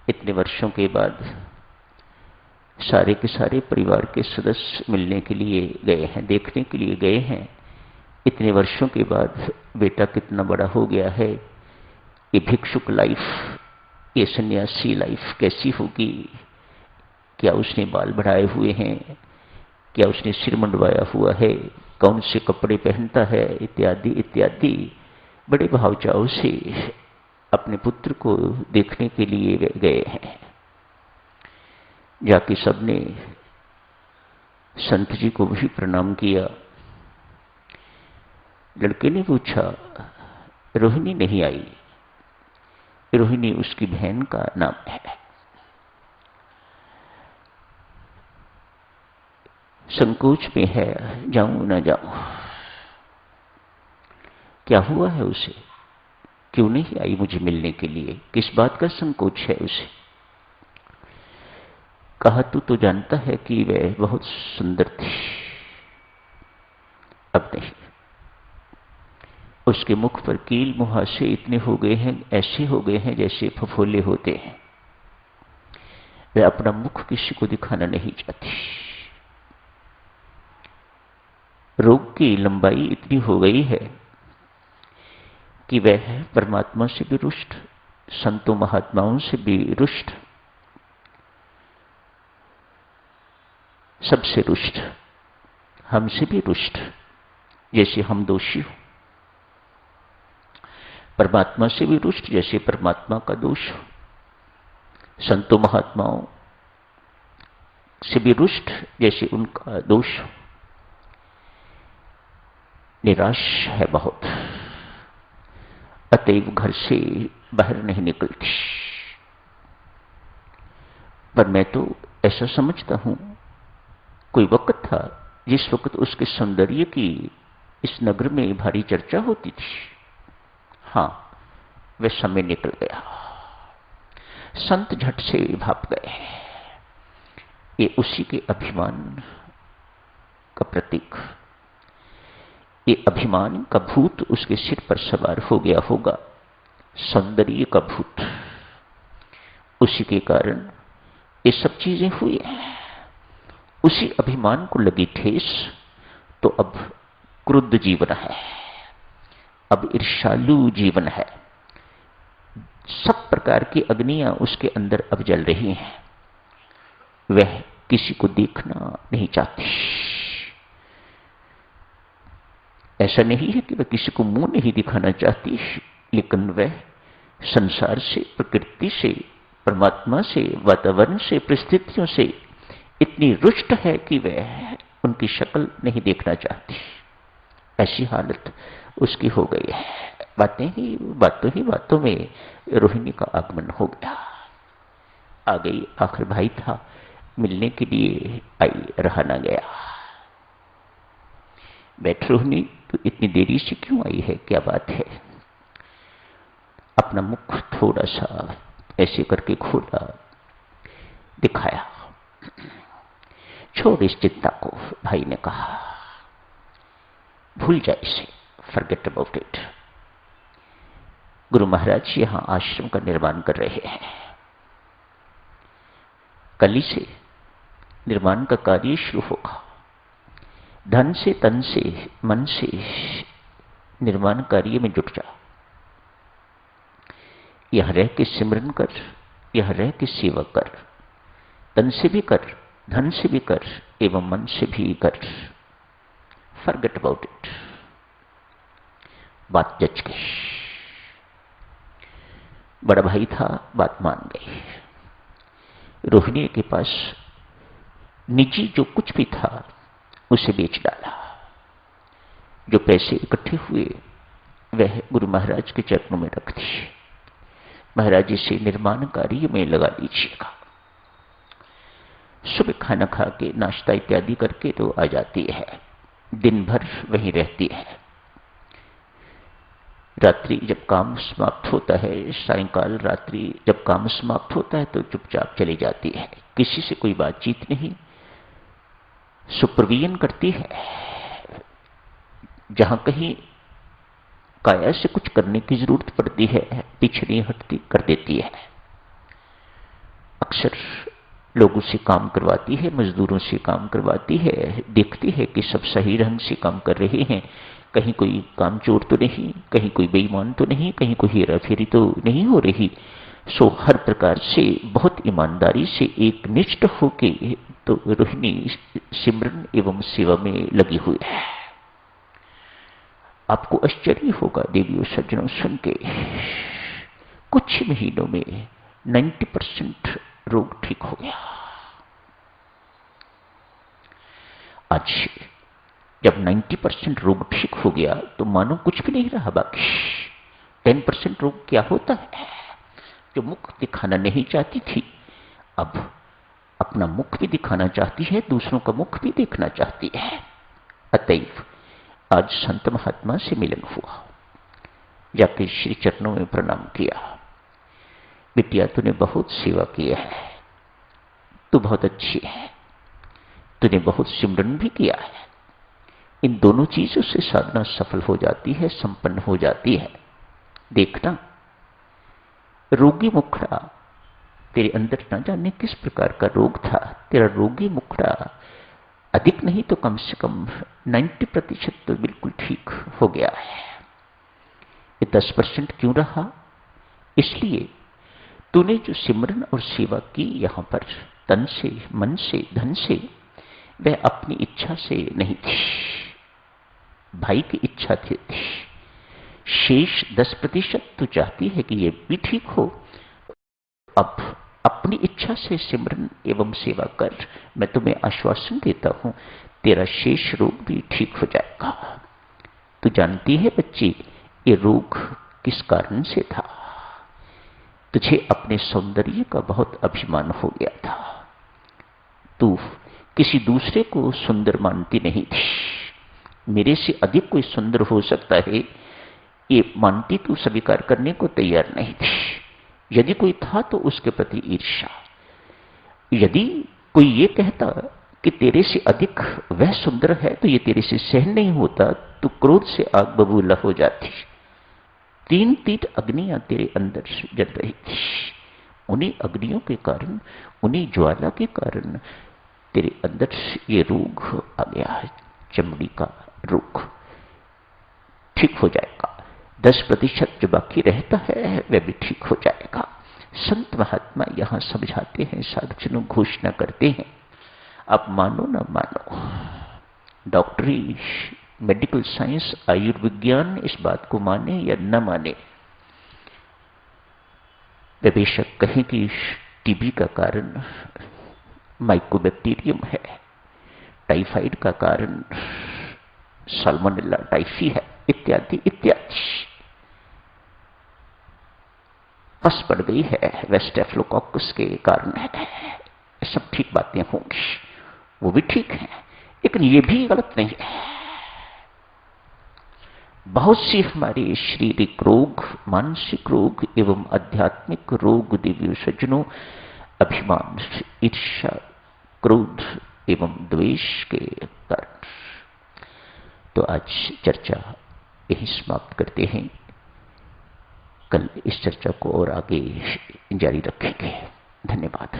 इतने वर्षों के बाद सारे के सारे परिवार के सदस्य मिलने के लिए गए हैं, देखने के लिए गए हैं। इतने वर्षों के बाद बेटा कितना बड़ा हो गया है, ये भिक्षुक लाइफ, ये सन्यासी लाइफ कैसी होगी, क्या उसने बाल बढ़ाए हुए हैं, क्या उसने सिर मंडवाया हुआ है, कौन से कपड़े पहनता है, इत्यादि इत्यादि बड़े भाव चाव से अपने पुत्र को देखने के लिए गए हैं। जाके सबने संत जी को भी प्रणाम किया। लड़के ने पूछा, रोहिणी नहीं आई? रोहिणी उसकी बहन का नाम है। संकोच में है, जाऊं ना जाऊं। क्या हुआ है उसे, क्यों नहीं आई मुझे मिलने के लिए, किस बात का संकोच है उसे? कहा, तू तो जानता है कि वह बहुत सुंदर थी। अब नहीं। उसके मुख पर कील मुहासे इतने हो गए हैं, ऐसे हो गए हैं जैसे फफोले होते हैं। वह अपना मुख किसी को दिखाना नहीं चाहती। रोग की लंबाई इतनी हो गई है कि वह परमात्मा से भी रुष्ट, संतों महात्माओं से भी रुष्ट, सबसे रुष्ट, हमसे भी रुष्ट, जैसे हम दोषी हो। परमात्मा से भी रुष्ट, जैसे परमात्मा का दोष हो। संतों महात्माओं से भी रुष्ट, जैसे उनका दोष हो। निराश है बहुत, अतएव घर से बाहर नहीं निकलती। पर मैं तो ऐसा समझता हूं, कोई वक्त था जिस वक्त उसके सौंदर्य की इस नगर में भारी चर्चा होती थी। हां, वह समय निकल गया। संत झट से भाप गए। ये उसी के अभिमान का प्रतीक, ये अभिमान का भूत उसके सिर पर सवार हो गया होगा, सौंदर्य का भूत। उसी के कारण ये सब चीजें हुई हैं। उसी अभिमान को लगी ठेस, तो अब क्रुद्ध जीवन है, अब ईर्ष्यालु जीवन है। सब प्रकार की अग्नियां उसके अंदर अब जल रही हैं। वह किसी को देखना नहीं चाहती। ऐसा नहीं है कि वह किसी को मुंह नहीं दिखाना चाहती, लेकिन वह संसार से, प्रकृति से, परमात्मा से, वातावरण से, परिस्थितियों से इतनी रुष्ट है कि वह उनकी शक्ल नहीं देखना चाहती। ऐसी हालत उसकी हो गई है। बातों में रोहिणी का आगमन हो गया। आ गई, आखिर भाई था, मिलने के लिए आई, रहा ना गया। बैठ रोहिणी, तो इतनी देरी से क्यों आई है, क्या बात है? अपना मुख थोड़ा सा ऐसे करके खोला, दिखाया। छोड़ इस चिंता को, भाई ने कहा, भूल जा इसे, forget about it. Guru Maharaj यहां आश्रम का निर्माण कर रहे हैं। कल ही से निर्माण का कार्य शुरू होगा। धन से, तन से, मन से निर्माण कार्य में जुट जा। यह रह के सिमरन कर, यह रह के सेवा कर। तन से भी कर, धन से भी कर, एवं मन से भी कर। Forget about it. बात जच गई। बड़ा भाई था, बात मान गई। रोहिणी के पास निजी जो कुछ भी था उसे बेच डाला। जो पैसे इकट्ठे हुए वह गुरु महाराज के चरणों में रख दिए। महाराज इसे निर्माण कार्य में लगा दीजिएगा। सुबह खाना खा के, नाश्ता इत्यादि करके तो आ जाती है, दिन भर वहीं रहती है। रात्रि जब काम समाप्त होता है, सायंकाल रात्रि जब काम समाप्त होता है तो चुपचाप चली जाती है। किसी से कोई बातचीत नहीं, सुप्रवीन करती है। जहां कहीं काया से कुछ करने की जरूरत पड़ती है, पीछे नहीं हटती, कर देती है। अक्सर लोगों से काम करवाती है, मजदूरों से काम करवाती है, देखती है कि सब सही ढंग से काम कर रहे हैं, कहीं कोई कामचोर तो नहीं, कहीं कोई बेईमान तो नहीं, कहीं कोई हेरा फेरी तो नहीं हो रही। सो हर प्रकार से बहुत ईमानदारी से एक निष्ठ होके तो रोहिणी सिमरन एवं सेवा में लगी हुई है। आपको आश्चर्य होगा देवियों सज्जनों सुन के, कुछ महीनों में 90% रोग ठीक हो गया। आज जब 90% रोग ठीक हो गया तो मानो कुछ भी नहीं रहा बाकी। 10% रोग क्या होता है? जो मुख दिखाना नहीं चाहती थी, अब अपना मुख भी दिखाना चाहती है, दूसरों का मुख भी देखना चाहती है। अतएव आज संत महात्मा से मिलन हुआ, जाके श्री चरणों में प्रणाम किया। बिटिया तूने बहुत सेवा की है, तू बहुत अच्छी है, तूने बहुत सिमरन भी किया है। इन दोनों चीजों से साधना सफल हो जाती है, संपन्न हो जाती है। देखना, रोगी मुखड़ा तेरे अंदर न जाने किस प्रकार का रोग था, तेरा रोगी मुखड़ा अधिक नहीं तो कम से कम 90% तो बिल्कुल ठीक हो गया है। ये 10% क्यों रहा? इसलिए तूने जो सिमरन और सेवा की यहां पर तन से, मन से, धन से, वह अपनी इच्छा से नहीं थी, भाई की इच्छा थी। शेष 10% तू चाहती है कि ये भी ठीक हो। अब अपनी इच्छा से सिमरन एवं सेवा कर, मैं तुम्हें आश्वासन देता हूं तेरा शेष रोग भी ठीक हो जाएगा। तू जानती है बच्ची, ये रोग किस कारण से था? तुझे अपने सौंदर्य का बहुत अभिमान हो गया था। तू किसी दूसरे को सुंदर मानती नहीं थी। मेरे से अधिक कोई सुंदर हो सकता है, ये मानती तू स्वीकार करने को तैयार नहीं थी। यदि कोई था तो उसके प्रति ईर्ष्या। यदि कोई ये कहता कि तेरे से अधिक वह सुंदर है तो ये तेरे से सहन नहीं होता, तो क्रोध से आग बबूला हो जाती। 3 अग्नियां तेरे अंदर जल रही थी। उन्हीं अग्नियों के कारण, उन्हीं ज्वाला के कारण तेरे अंदर ये रोग आ गया है, चमड़ी का रोग। ठीक हो जाएगा। 10% जो बाकी रहता है वह भी ठीक हो जाएगा। संत महात्मा यहां समझाते हैं, साधुजनों घोषणा करते हैं, आप मानो ना मानो, डॉक्टरी, मेडिकल साइंस, आयुर्विज्ञान इस बात को माने या न माने, वे बेशक कहें कि टीबी का कारण माइकोबैक्टीरियम है, टाइफाइड का कारण साल्मोनेला टाइफी है, इत्यादि इत्यादि। पस पड़ गई है वह स्टेफिलोकोकस के कारण है। सब ठीक बातें होंगी, वो भी ठीक है, लेकिन ये भी गलत नहीं है। बहुत सी हमारे शारीरिक रोग, मानसिक रोग एवं आध्यात्मिक रोग देवियों सज्जनों अभिमान, ईर्ष्या, क्रोध एवं द्वेष के कारण। तो आज चर्चा यही समाप्त करते हैं। कल इस चर्चा को और आगे जारी रखेंगे। धन्यवाद।